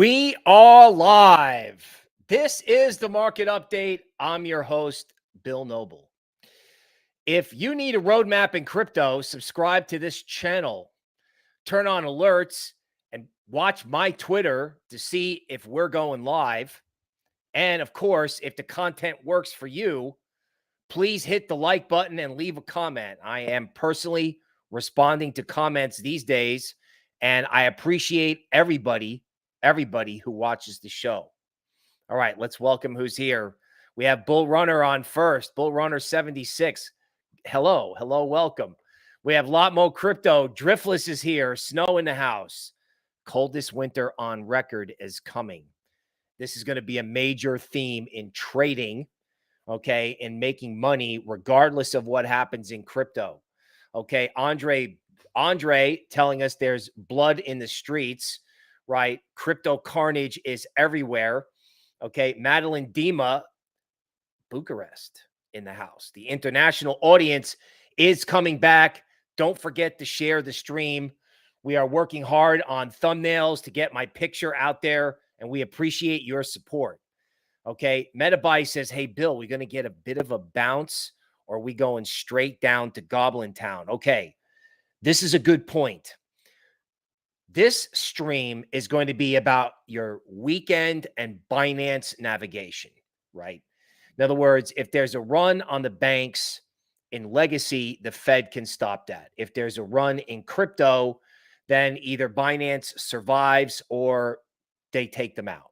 We are live. This is the market update. I'm your host, Bill Noble. If you need a roadmap in crypto, subscribe to this channel, turn on alerts, and watch my Twitter to see if we're going live. And of course, if the content works for you, please hit the like button and leave a comment. I am personally responding to comments these days, and I appreciate everybody who watches the show. All right, let's welcome who's here. We have Bull Runner on first. Bull Runner 76. Hello, welcome. We have Lot Mo Crypto. Driftless is here. Snow in the house. Coldest winter on record is coming. This is going to be a major theme in trading, okay, in making money regardless of what happens in crypto. Okay, Andre telling us there's blood in the streets, right? Crypto carnage is everywhere. Okay, Madeline Dima, Bucharest in the house. The international audience is coming back. Don't forget to share the stream. We are working hard on thumbnails to get my picture out there, and we appreciate your support. Okay, Metabuy says, hey, Bill, we're going to get a bit of a bounce, or are we going straight down to Goblin Town? Okay, this is a good point. This stream is going to be about your weekend and Binance navigation, right? In other words, if there's a run on the banks in legacy, the Fed can stop that. If there's a run in crypto, then either Binance survives or they take them out.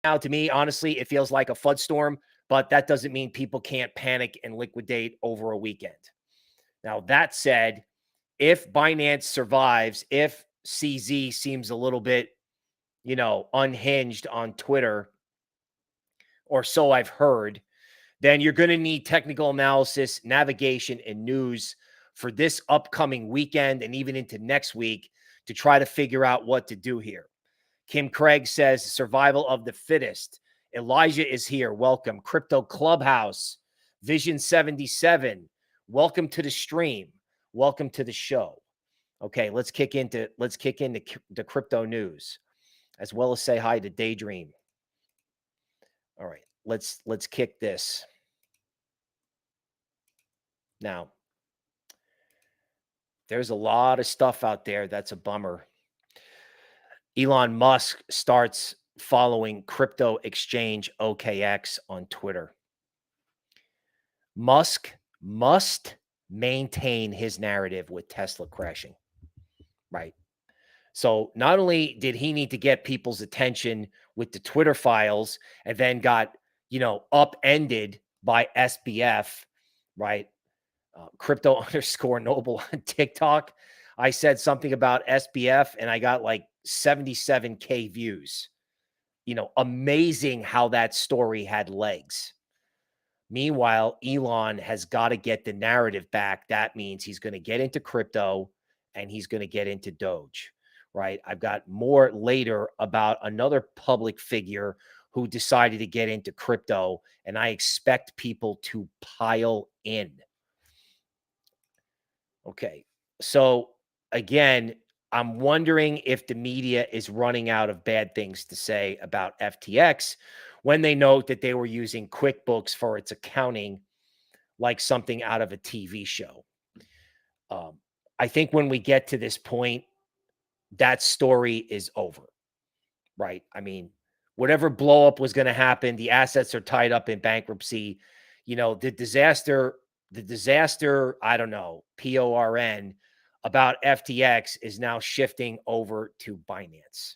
Now, to me, honestly, it feels like a flood storm, but that doesn't mean people can't panic and liquidate over a weekend. Now, that said, if Binance survives, if CZ seems a little bit, unhinged on Twitter, or so I've heard, then you're going to need technical analysis, navigation, and news for this upcoming weekend and even into next week to try to figure out what to do here. Kim Craig says, survival of the fittest. Elijah is here. Welcome. Crypto Clubhouse. Vision 77. Welcome to the stream. Welcome to the show. Okay, let's kick into the crypto news, as well as say hi to Daydream. All right, let's kick this. Now, there's a lot of stuff out there that's a bummer. Elon Musk starts following crypto exchange OKX on Twitter. Musk must maintain his narrative with Tesla crashing, right? So not only did he need to get people's attention with the Twitter files and then got, upended by SBF, right? Crypto_noble on TikTok. I said something about SBF and I got like 77K views. Amazing how that story had legs. Meanwhile, Elon has got to get the narrative back. That means he's going to get into crypto and he's going to get into Doge, right? I've got more later about another public figure who decided to get into crypto, and I expect people to pile in. Okay, so again, I'm wondering if the media is running out of bad things to say about FTX when they note that they were using QuickBooks for its accounting like something out of a TV show. I think when we get to this point, that story is over, right? I mean, whatever blow up was going to happen, the assets are tied up in bankruptcy. The disaster, I don't know, PORN about FTX is now shifting over to Binance.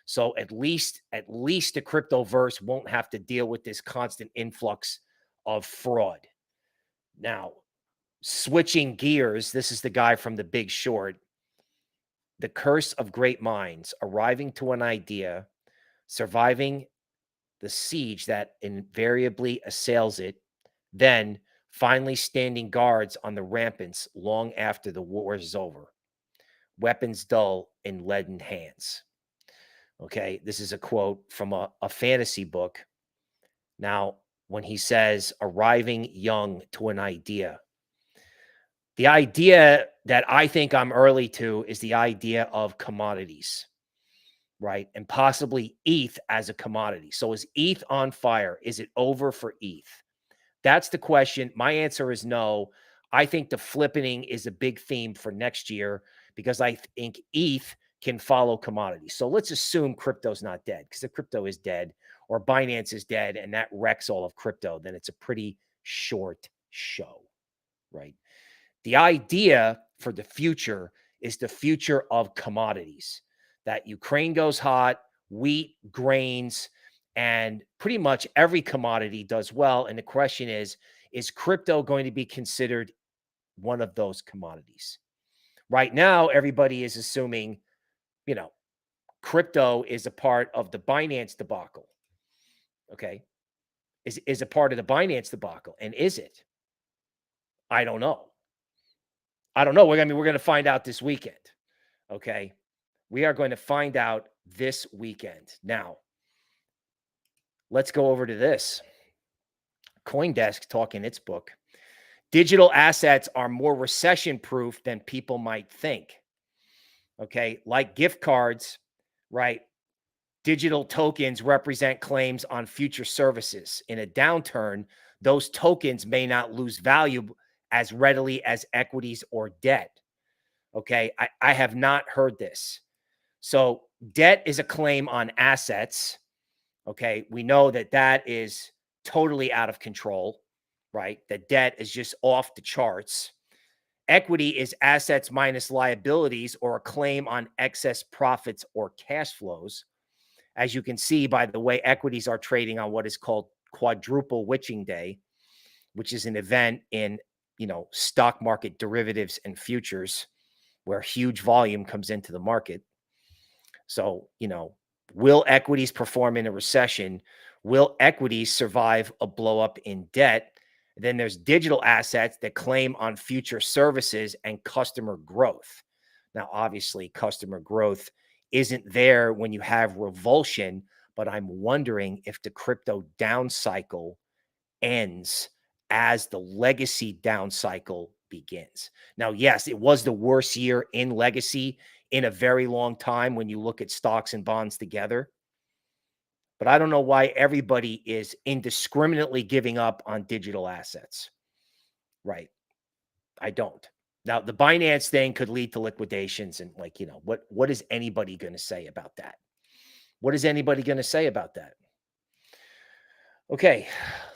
So at least the cryptoverse won't have to deal with this constant influx of fraud. Now, switching gears, this is the guy from The Big Short. The curse of great minds, arriving to an idea, surviving the siege that invariably assails it, then finally standing guards on the ramparts long after the war is over. Weapons dull in leaden hands. Okay, this is a quote from a fantasy book. Now, when he says arriving young to an idea, the idea that I think I'm early to is the idea of commodities. right? And possibly ETH as a commodity. So is ETH on fire? Is it over for ETH? That's the question. My answer is no. I think the flippening is a big theme for next year because I think ETH can follow commodities. So let's assume crypto's not dead, because if crypto is dead or Binance is dead and that wrecks all of crypto, then it's a pretty short show, right? The idea for the future is the future of commodities. That Ukraine goes hot, wheat, grains, and pretty much every commodity does well. And the question is crypto going to be considered one of those commodities? Right now, everybody is assuming, crypto is a part of the Binance debacle. Okay. Is a part of the Binance debacle. And is it? I don't know. We're going to find out this weekend. Okay. We are going to find out this weekend. Now, let's go over to this. CoinDesk talking its book. Digital assets are more recession proof than people might think. Okay. Like gift cards, right? Digital tokens represent claims on future services. In a downturn, those tokens may not lose value as readily as equities or debt. Okay. I have not heard this. So debt is a claim on assets. Okay. We know that is totally out of control, right? That debt is just off the charts. Equity is assets minus liabilities or a claim on excess profits or cash flows. As you can see by the way equities are trading on what is called Quadruple Witching Day, which is an event in, stock market derivatives and futures where huge volume comes into the market. So, will equities perform in a recession? Will equities survive a blow up in debt? Then there's digital assets that claim on future services and customer growth. Now, obviously, customer growth isn't there when you have revulsion, but I'm wondering if the crypto down cycle ends as the legacy down cycle begins. Now, yes, it was the worst year in legacy in a very long time when you look at stocks and bonds together. But I don't know why everybody is indiscriminately giving up on digital assets. Right. I don't. Now, the Binance thing could lead to liquidations and what is anybody going to say about that? What is anybody going to say about that? Okay,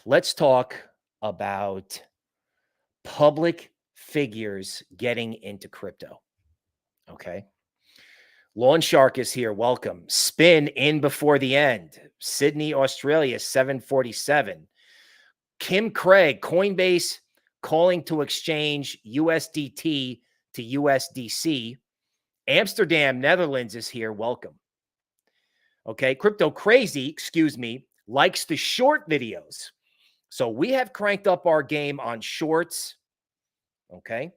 let's talk about public figures getting into crypto. Okay. Lawn Shark is here. Welcome. Spin in before the end. Sydney, Australia, 747. Kim Craig, Coinbase calling to exchange USDT to USDC. Amsterdam, Netherlands is here. Welcome. Okay. Crypto Crazy, likes the short videos. So we have cranked up our game on shorts. Okay.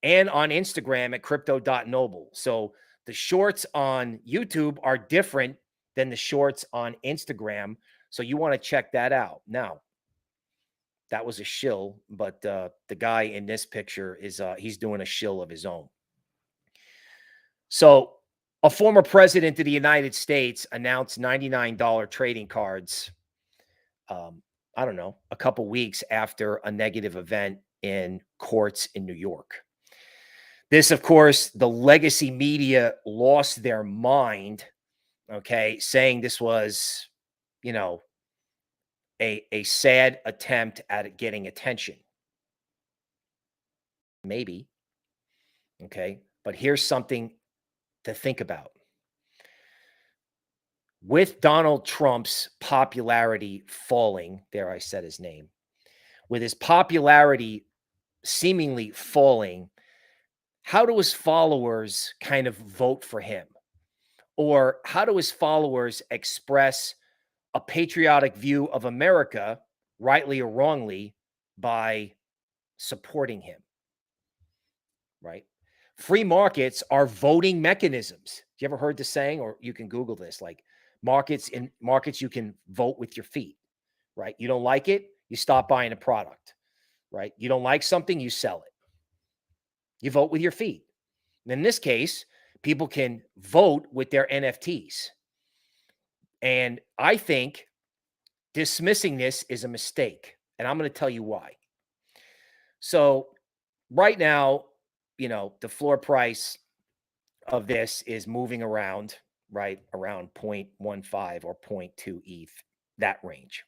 And on Instagram at crypto.noble. So the shorts on YouTube are different than the shorts on Instagram. So you want to check that out. Now, that was a shill, but the guy in this picture is he's doing a shill of his own. So a former president of the United States announced $99 trading cards, I don't know, a couple weeks after a negative event in courts in New York. This, of course, the legacy media lost their mind, okay, saying this was, a sad attempt at getting attention. Maybe. Okay. But here's something to think about. With Donald Trump's popularity falling, there I said his name, with his popularity seemingly falling, how do his followers kind of vote for him? Or how do his followers express a patriotic view of America, rightly or wrongly, by supporting him? Right? Free markets are voting mechanisms. You ever heard the saying, or you can Google this, like markets, you can vote with your feet, right? You don't like it, you stop buying a product, right? You don't like something, you sell it. You vote with your feet. And in this case, people can vote with their NFTs. And I think dismissing this is a mistake. And I'm going to tell you why. So right now, the floor price of this is moving around, right? Around 0.15 or 0.2 ETH, that range.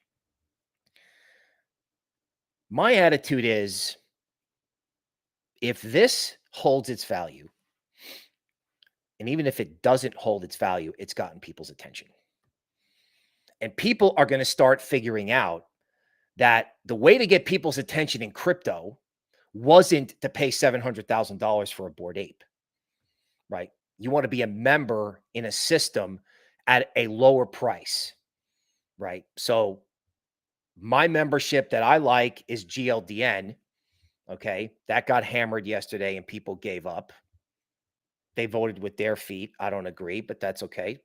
My attitude is if this holds its value, and even if it doesn't hold its value, it's gotten people's attention. And people are going to start figuring out that the way to get people's attention in crypto wasn't to pay $700,000 for a Bored Ape, right? You want to be a member in a system at a lower price, right? So my membership that I like is GLDN. Okay. That got hammered yesterday and people gave up. They voted with their feet. I don't agree, but that's okay.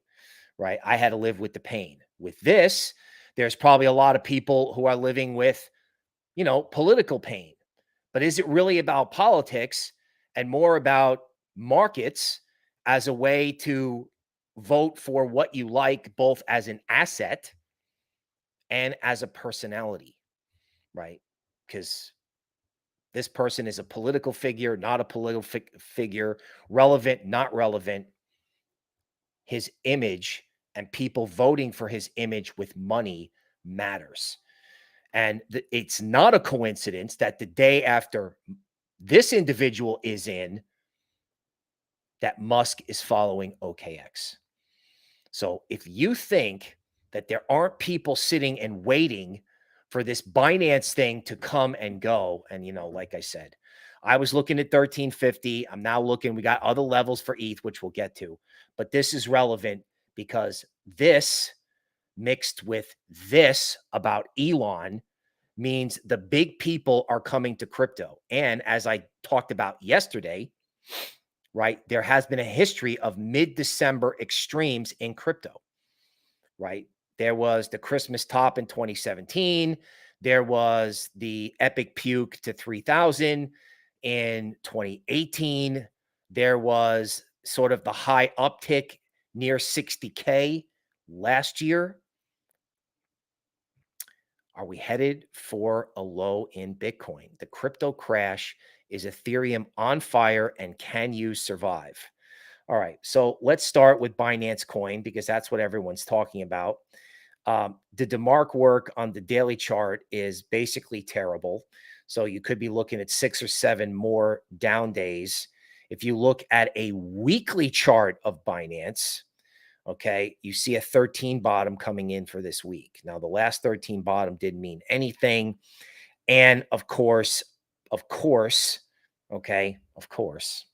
Right. I had to live with the pain. With this, there's probably a lot of people who are living with, political pain. But is it really about politics and more about markets as a way to vote for what you like, both as an asset and as a personality, right? Because this person is a political figure, not a political figure, relevant, not relevant. His image and people voting for his image with money matters. And it's not a coincidence that the day after this individual is in, that Musk is following OKX. So if you think that there aren't people sitting and waiting for this Binance thing to come and go, and like I said, I was looking at 1350. I'm now looking, we got other levels for ETH, which we'll get to, but this is relevant because this mixed with this about Elon means the big people are coming to crypto. And as I talked about yesterday, right, there has been a history of mid-December extremes in crypto, right? There was the Christmas top in 2017. There was the epic puke to 3,000 in 2018. There was sort of the high uptick near 60K last year. Are we headed for a low in Bitcoin? The crypto crash. Is Ethereum on fire, and can you survive? All right, so let's start with Binance Coin because that's what everyone's talking about. The DeMark work on the daily chart is basically terrible. So you could be looking at 6 or 7 more down days. If you look at a weekly chart of Binance, okay, you see a 13 bottom coming in for this week. Now, the last 13 bottom didn't mean anything. And of course, okay, of course,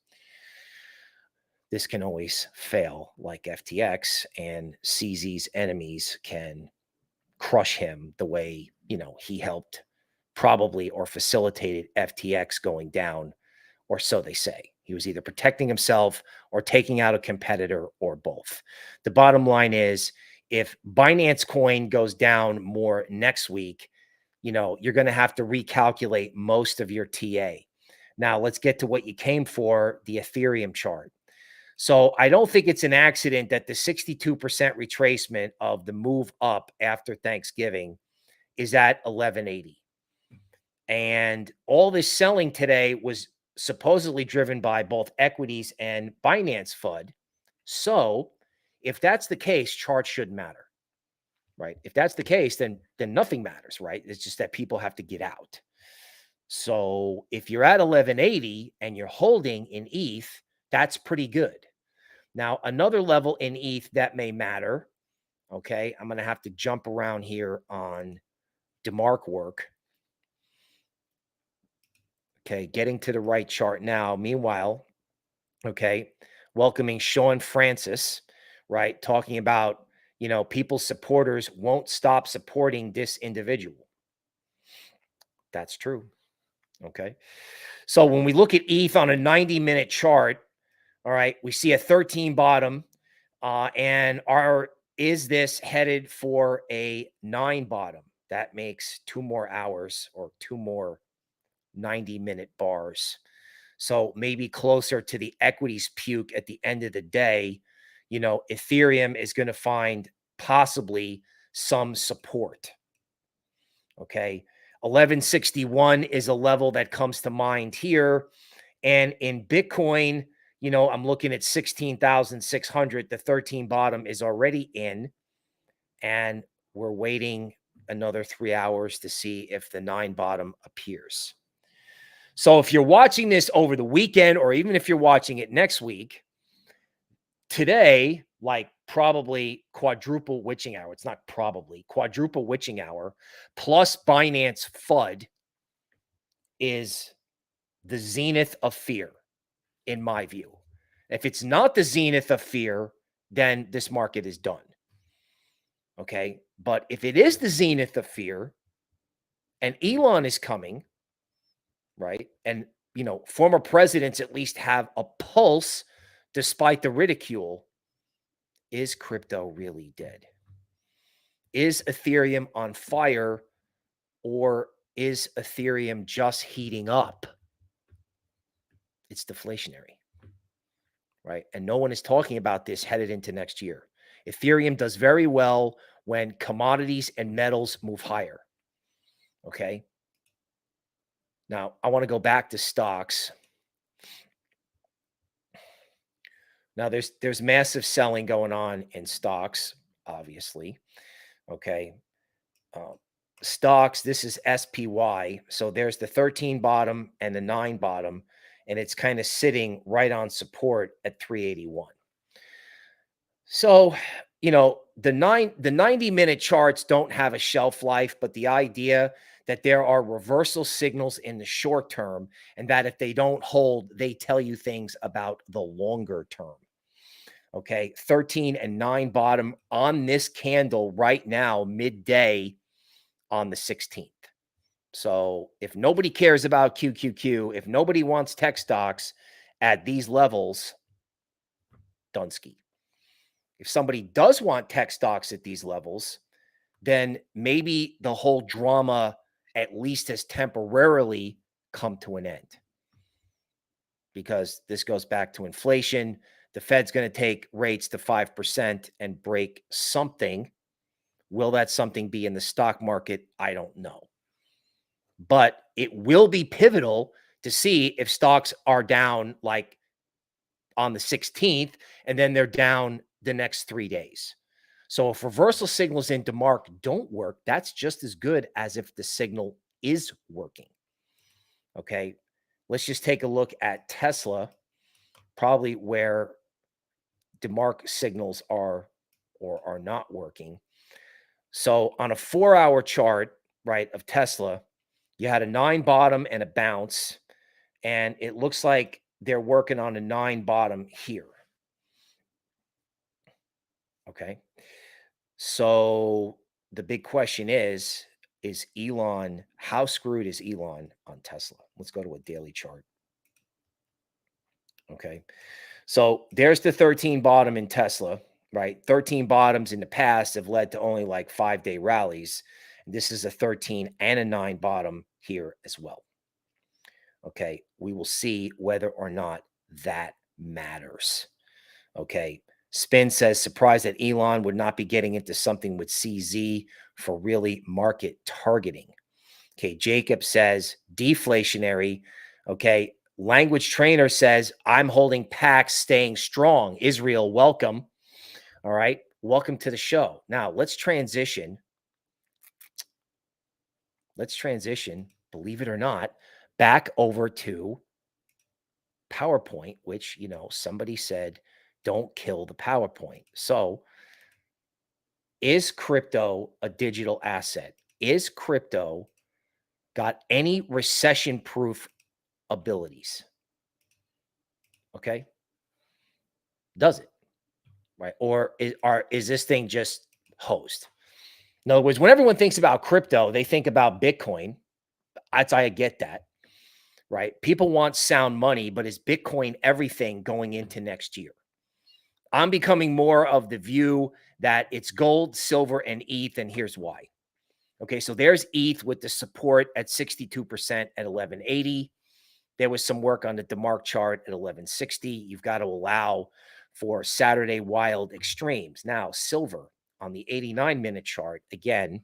this can always fail like FTX, and CZ's enemies can crush him the way, he helped probably or facilitated FTX going down, or so they say. He was either protecting himself or taking out a competitor or both. The bottom line is if Binance Coin goes down more next week, you're going to have to recalculate most of your TA. Now, let's get to what you came for, the Ethereum chart. So I don't think it's an accident that the 62% retracement of the move up after Thanksgiving is at 1180. And all this selling today was supposedly driven by both equities and Binance FUD. So if that's the case, charts shouldn't matter, right? If that's the case, then nothing matters, right? It's just that people have to get out. So if you're at 1180 and you're holding in ETH, that's pretty good. Now, another level in ETH that may matter, okay, I'm going to have to jump around here on DeMark work. Okay, getting to the right chart now. Meanwhile, okay, welcoming Sean Francis, right, talking about, people's supporters won't stop supporting this individual. That's true. Okay. So when we look at ETH on a 90-minute chart, all right, we see a 13 bottom. And is this headed for a 9 bottom? That makes 2 more hours or 2 more 90-minute bars. So maybe closer to the equities puke at the end of the day, Ethereum is going to find possibly some support. Okay. 1161 is a level that comes to mind here. And in Bitcoin, I'm looking at 16,600. The 13 bottom is already in, and we're waiting another 3 hours to see if the 9 bottom appears. So if you're watching this over the weekend, or even if you're watching it next week, today, like probably quadruple witching hour, it's not probably, quadruple witching hour plus Binance FUD is the zenith of fear, in my view. If it's not the zenith of fear, then this market is done. Okay. But if it is the zenith of fear and Elon is coming, right? And, former presidents at least have a pulse despite the ridicule. Is crypto really dead? Is Ethereum on fire, or is Ethereum just heating up? It's deflationary, right? And no one is talking about this headed into next year. Ethereum does very well when commodities and metals move higher. Okay. Now, I want to go back to stocks. Now, there's massive selling going on in stocks, obviously. Okay. Stocks, this is SPY. So there's the 13 bottom and the 9 bottom, and it's kind of sitting right on support at 381. So, the 90-minute charts don't have a shelf life, but the idea that there are reversal signals in the short term, and that if they don't hold, they tell you things about the longer term. Okay, 13 and 9 bottom on this candle right now, midday on the 16th. So if nobody cares about QQQ, if nobody wants tech stocks at these levels, Dunsky. If somebody does want tech stocks at these levels, then maybe the whole drama at least has temporarily come to an end. Because this goes back to inflation. The Fed's going to take rates to 5% and break something. Will that something be in the stock market? I don't know. But it will be pivotal to see if stocks are down like on the 16th, and then they're down the next 3 days. So if reversal signals in DeMark don't work, that's just as good as if the signal is working. Okay. Let's just take a look at Tesla, probably where DeMark signals are or are not working. So on a 4-hour chart, right, of Tesla, you had a 9 bottom and a bounce, and it looks like they're working on a 9 bottom here. Okay. So the big question is Elon, how screwed is Elon on Tesla? Let's go to a daily chart. Okay. So there's the 13 bottom in Tesla, right? 13 bottoms in the past have led to only like 5-day rallies. This is a 13 and a 9 bottom here as well. Okay. We will see whether or not that matters. Okay. Spin says, surprised that Elon would not be getting into something with CZ for really market targeting. Okay. Jacob says, deflationary. Okay. Language trainer says, I'm holding Pax, staying strong. Israel, welcome. All right. Welcome to the show. Now let's transition. Believe it or not, back over to PowerPoint, which, somebody said, don't kill the PowerPoint. So is crypto a digital asset? Is crypto got any recession-proof abilities? Okay. Does it? Right. Or is this thing just hosed? In other words, when everyone thinks about crypto, they think about Bitcoin. I get that. Right. People want sound money, but is Bitcoin everything going into next year? I'm becoming more of the view that it's gold, silver, and ETH, and here's why. Okay, so there's ETH with the support at 62% at 1180. There was some work on the DeMark chart at 1160. You've got to allow for Saturday wild extremes. Now, silver on the 89-minute chart, again,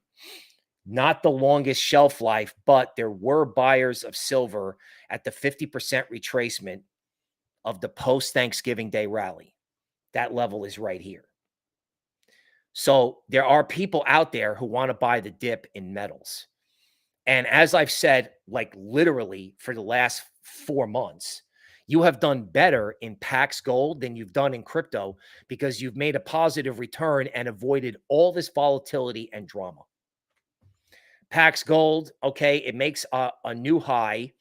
not the longest shelf life, but there were buyers of silver at the 50% retracement of the post-Thanksgiving Day rally. That level is right here. So there are people out there who want to buy the dip in metals. And as I've said, like literally for the last 4 months, you have done better in Pax Gold than you've done in crypto because you've made a positive return and avoided all this volatility and drama. Pax Gold, okay, it makes a new high,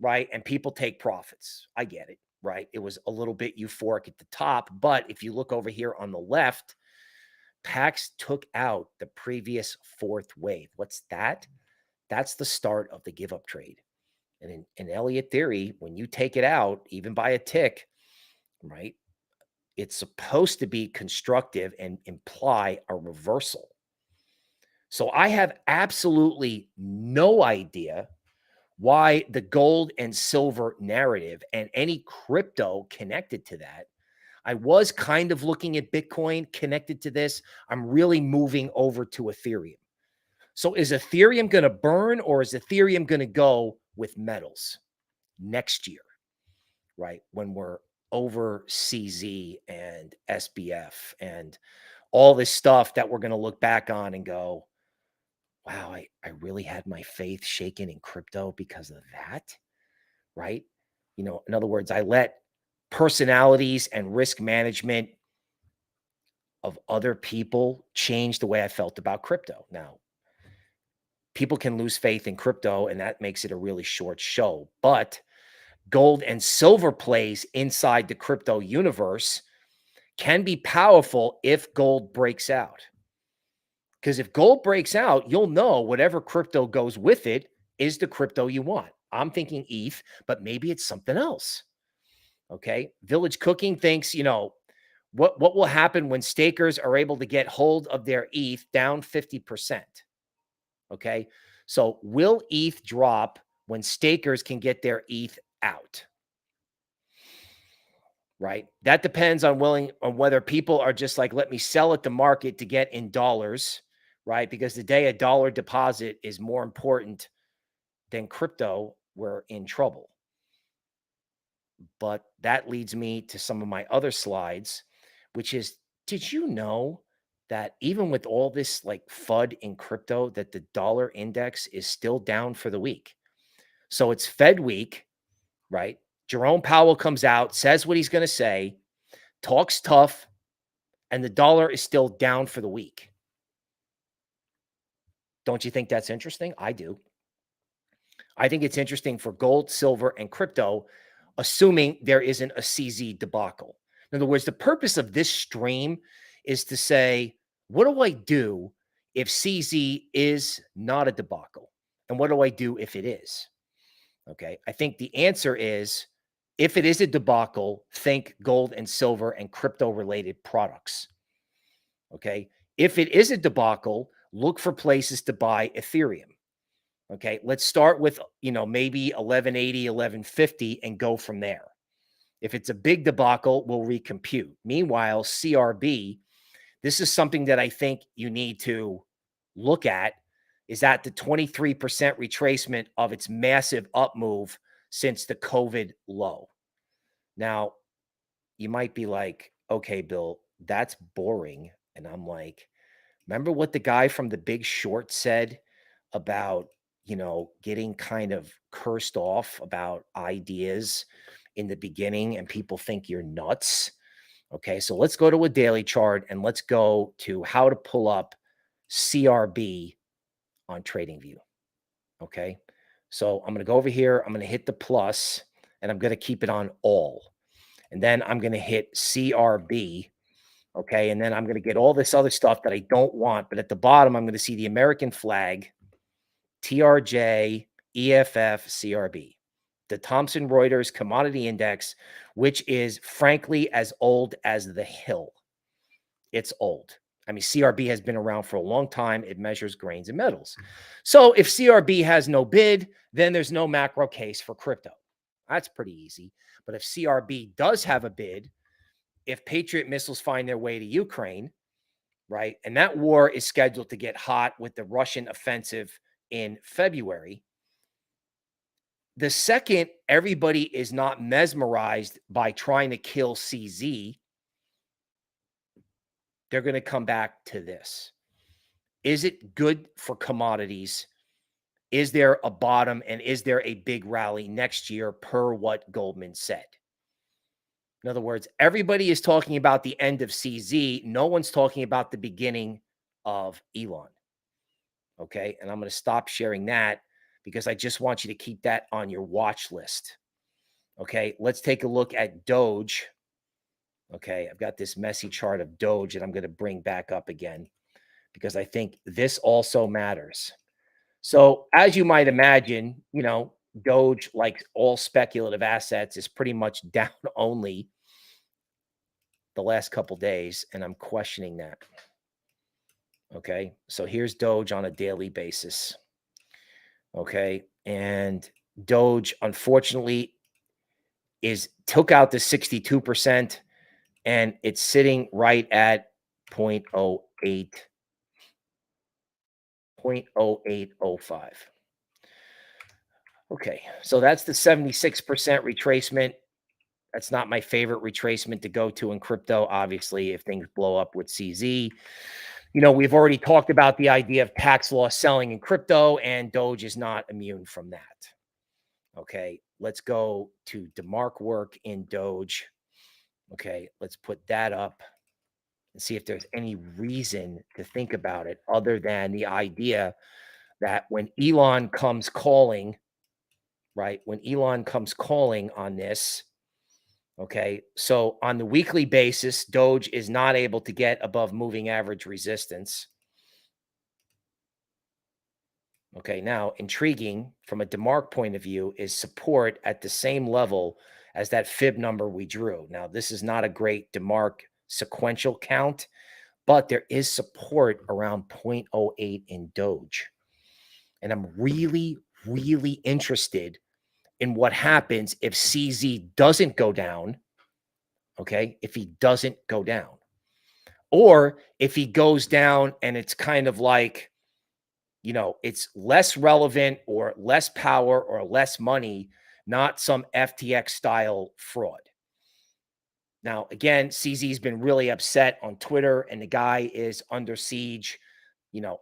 right? And people take profits. I get it, right? It was a little bit euphoric at the top. But if you look over here on the left, Pax took out the previous fourth wave. What's that? That's the start of the give up trade. And in Elliott theory, when you take it out, even by a tick, right, it's supposed to be constructive and imply a reversal. So I have absolutely no idea why the gold and silver narrative and any crypto connected to that. I was kind of looking at Bitcoin connected to this. I'm really moving over to Ethereum. So is Ethereum going to burn or is Ethereum going to go with metals next year, right? When we're over CZ and SBF and all this stuff that we're going to look back on and go, wow, I really had my faith shaken in crypto because of that, right? You know, in other words, I let personalities and risk management of other people change the way I felt about crypto. Now, people can lose faith in crypto and that makes it a really short show, but gold and silver plays inside the crypto universe can be powerful if gold breaks out. Because if gold breaks out, you'll know whatever crypto goes with it is the crypto you want. I'm thinking ETH, but maybe it's something else. Okay. Village Cooking thinks, you know, what will happen when stakers are able to get hold of their ETH down 50%? Okay. So will ETH drop when stakers can get their ETH out? Right. That depends on whether people are just like, let me sell at the market to get in dollars, right? Because the day a dollar deposit is more important than crypto, we're in trouble. But that leads me to some of my other slides, which is, did you know that even with all this like FUD in crypto, that the dollar index is still down for the week? So it's Fed week, right? Jerome Powell comes out, says what he's going to say, talks tough, and the dollar is still down for the week. Don't you think that's interesting? I do. I think it's interesting for gold, silver, and crypto, assuming there isn't a CZ debacle. In other words, the purpose of this stream is to say, what do I do if CZ is not a debacle? And what do I do if it is? Okay. I think the answer is, if it is a debacle, think gold and silver and crypto related products. Okay. If it is a debacle, look for places to buy Ethereum. Okay. Let's start with, you know, maybe 1180, 1150 and go from there. If it's a big debacle, we'll recompute. Meanwhile, CRB, this is something that I think you need to look at, is at the 23% retracement of its massive up move since the COVID low. Now, you might be like, okay, Bill, that's boring. And I'm like, remember what the guy from The Big Short said about, you know, getting kind of cursed off about ideas in the beginning and people think you're nuts? Okay, so let's go to a daily chart and let's go to how to pull up CRB on TradingView. Okay, so I'm going to go over here. I'm going to hit the plus and I'm going to keep it on all. And then I'm going to hit CRB. Okay, and then I'm going to get all this other stuff that I don't want. But at the bottom, I'm going to see the American flag, TRJ, EFF, CRB, the Thomson Reuters Commodity Index, which is frankly as old as the hill. It's old. I mean, CRB has been around for a long time. It measures grains and metals. So if CRB has no bid, then there's no macro case for crypto. That's pretty easy. But if CRB does have a bid, if Patriot missiles find their way to Ukraine, right? And that war is scheduled to get hot with the Russian offensive in February. The second everybody is not mesmerized by trying to kill CZ, they're going to come back to this. Is it good for commodities? Is there a bottom, and is there a big rally next year per what Goldman said? In other words, everybody is talking about the end of CZ. No one's talking about the beginning of Elon. Okay. And I'm going to stop sharing that because I just want you to keep that on your watch list. Okay. Let's take a look at Doge. Okay. I've got this messy chart of Doge that I'm going to bring back up again because I think this also matters. So as you might imagine, Doge, like all speculative assets, is pretty much down only the last couple days, and I'm questioning that. Okay, so here's Doge on a daily basis. Okay, and Doge, unfortunately, took out the 62%, and it's sitting right at 0.08, 0.0805. Okay, so that's the 76% retracement. That's not my favorite retracement to go to in crypto, obviously, if things blow up with CZ. We've already talked about the idea of tax loss selling in crypto, and Doge is not immune from that. Okay, let's go to DeMark work in Doge. Okay, let's put that up and see if there's any reason to think about it other than the idea that when Elon comes calling, right? When Elon comes calling on this, okay, so on the weekly basis, Doge is not able to get above moving average resistance. Okay, now intriguing from a DeMark point of view is support at the same level as that fib number we drew. Now, this is not a great DeMark sequential count, but there is support around 0.08 in Doge. And I'm really, really interested in what happens if CZ doesn't go down. Okay, if he doesn't go down, or if he goes down and it's kind of like, it's less relevant or less power or less money, not some FTX style fraud. Now, again, CZ's been really upset on Twitter and the guy is under siege.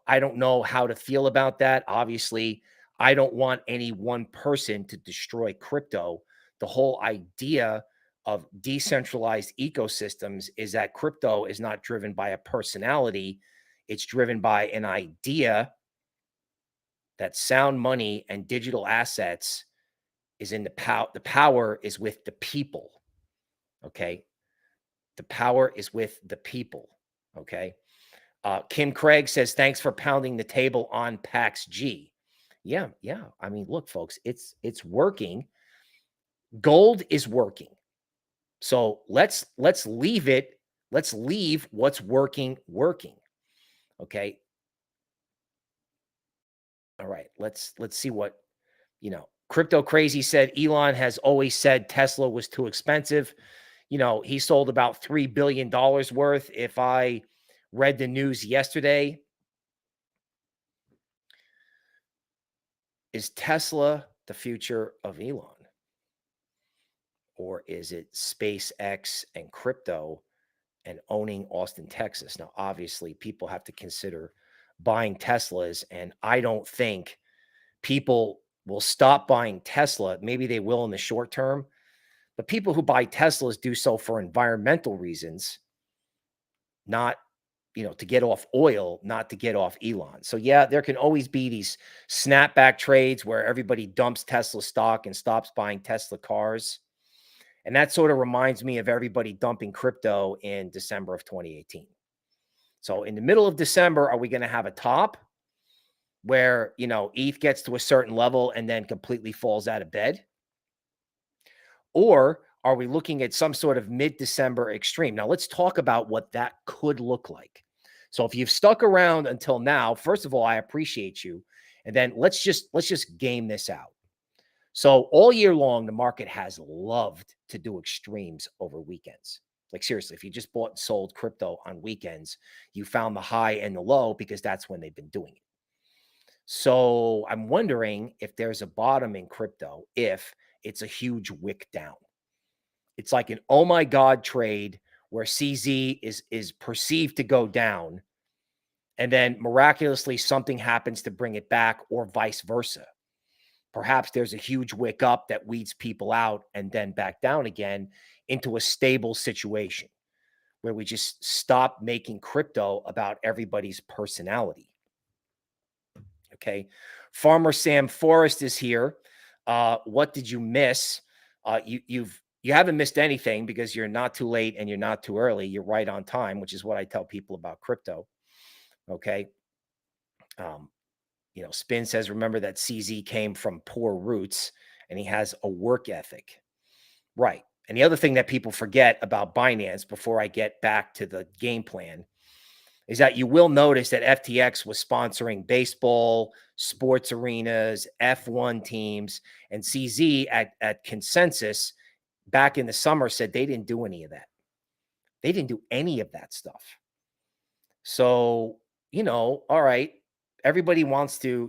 I don't know how to feel about that. Obviously, I don't want any one person to destroy crypto. The whole idea of decentralized ecosystems is that crypto is not driven by a personality. It's driven by an idea that sound money and digital assets is in the power is with the people. Okay. The power is with the people. Okay. Kim Craig says, thanks for pounding the table on Pax G. Yeah. I mean, look, folks, it's working. Gold is working. So let's leave it. Let's leave what's working. Okay. All right. Let's see what, Crypto Crazy said Elon has always said Tesla was too expensive. He sold about $3 billion worth. If I read the news yesterday, is Tesla the future of Elon? Or is it SpaceX and crypto and owning Austin, Texas? Now, obviously, people have to consider buying Teslas, and I don't think people will stop buying Tesla. Maybe they will in the short term, but people who buy Teslas do so for environmental reasons, not, to get off oil, not to get off Elon. So yeah, there can always be these snapback trades where everybody dumps Tesla stock and stops buying Tesla cars. And that sort of reminds me of everybody dumping crypto in December of 2018. So in the middle of December, are we going to have a top where, ETH gets to a certain level and then completely falls out of bed? Or are we looking at some sort of mid-December extreme? Now, let's talk about what that could look like. So if you've stuck around until now, first of all, I appreciate you. And then let's just game this out. So all year long, the market has loved to do extremes over weekends. Like seriously, if you just bought and sold crypto on weekends, you found the high and the low because that's when they've been doing it. So I'm wondering if there's a bottom in crypto, if it's a huge wick down. It's like an oh my God trade where CZ is perceived to go down, and then miraculously something happens to bring it back, or vice versa. Perhaps there's a huge wick up that weeds people out and then back down again into a stable situation where we just stop making crypto about everybody's personality. Okay. Farmer Sam Forrest is here. What did you miss? You haven't missed anything because you're not too late and you're not too early. You're right on time, which is what I tell people about crypto. Okay. Spin says, remember that CZ came from poor roots and he has a work ethic. Right. And the other thing that people forget about Binance, before I get back to the game plan, is that you will notice that FTX was sponsoring baseball, sports arenas, F1 teams, and CZ at Consensus back in the summer said they didn't do any of that. They didn't do any of that stuff. So, all right, everybody wants to,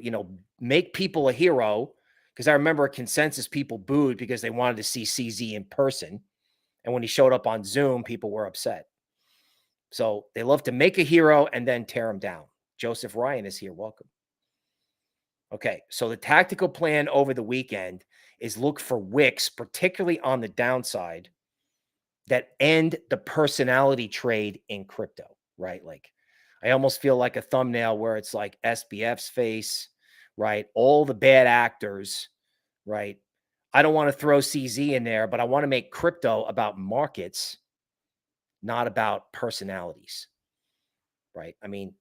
make people a hero, because I remember at Consensus people booed because they wanted to see CZ in person. And when he showed up on Zoom, people were upset. So they love to make a hero and then tear him down. Joseph Ryan is here. Welcome. Okay, so the tactical plan over the weekend is look for wicks, particularly on the downside, that end the personality trade in crypto, right? Like I almost feel like a thumbnail where it's like SBF's face, right? All the bad actors, right? I don't want to throw CZ in there, but I want to make crypto about markets, not about personalities, right? I mean,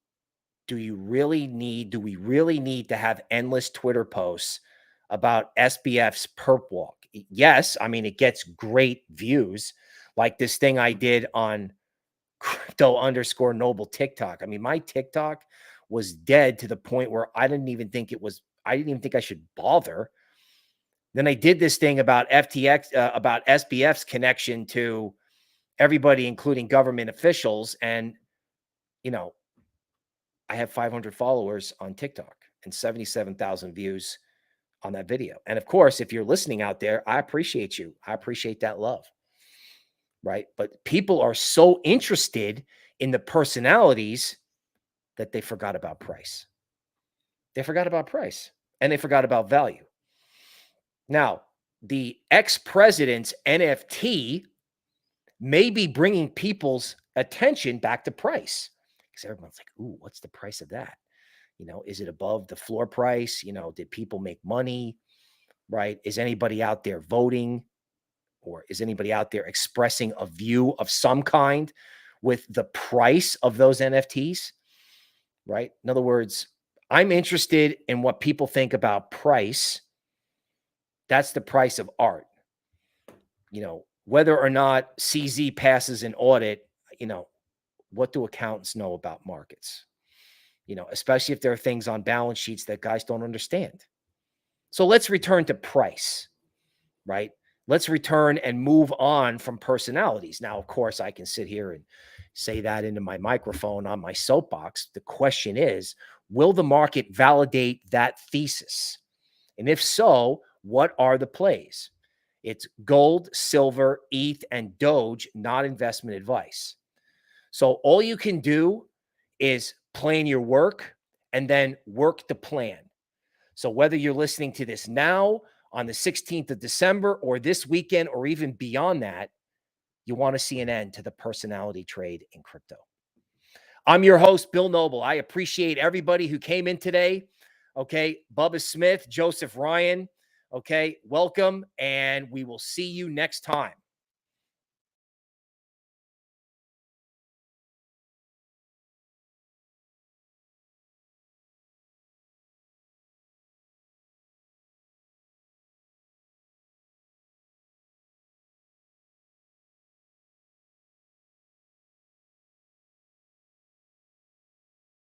do we really need to have endless Twitter posts about SBF's perp walk? Yes. I mean, it gets great views, like this thing I did on crypto_noble TikTok. I mean, my TikTok was dead to the point where I didn't even think I should bother. Then I did this thing about FTX, about SBF's connection to everybody, including government officials. And, I have 500 followers on TikTok and 77,000 views on that video. And of course, if you're listening out there, I appreciate you. I appreciate that love. Right. But people are so interested in the personalities that they forgot about price. They forgot about price and they forgot about value. Now, the ex-president's NFT may be bringing people's attention back to price, because everyone's like, ooh, what's the price of that? Is it above the floor price? Did people make money? Right? Is anybody out there voting? Or is anybody out there expressing a view of some kind with the price of those NFTs? Right? In other words, I'm interested in what people think about price. That's the price of art. Whether or not CZ passes an audit, what do accountants know about markets? Especially if there are things on balance sheets that guys don't understand. So let's return to price, right? Let's return and move on from personalities. Now, of course, I can sit here and say that into my microphone on my soapbox. The question is, will the market validate that thesis? And if so, what are the plays? It's gold, silver, ETH, and Doge, not investment advice. So all you can do is plan your work and then work the plan. So whether you're listening to this now on the 16th of December or this weekend or even beyond that, you want to see an end to the personality trade in crypto. I'm your host, Bill Noble. I appreciate everybody who came in today. Okay. Bubba Smith, Joseph Ryan. Okay. Welcome. And we will see you next time.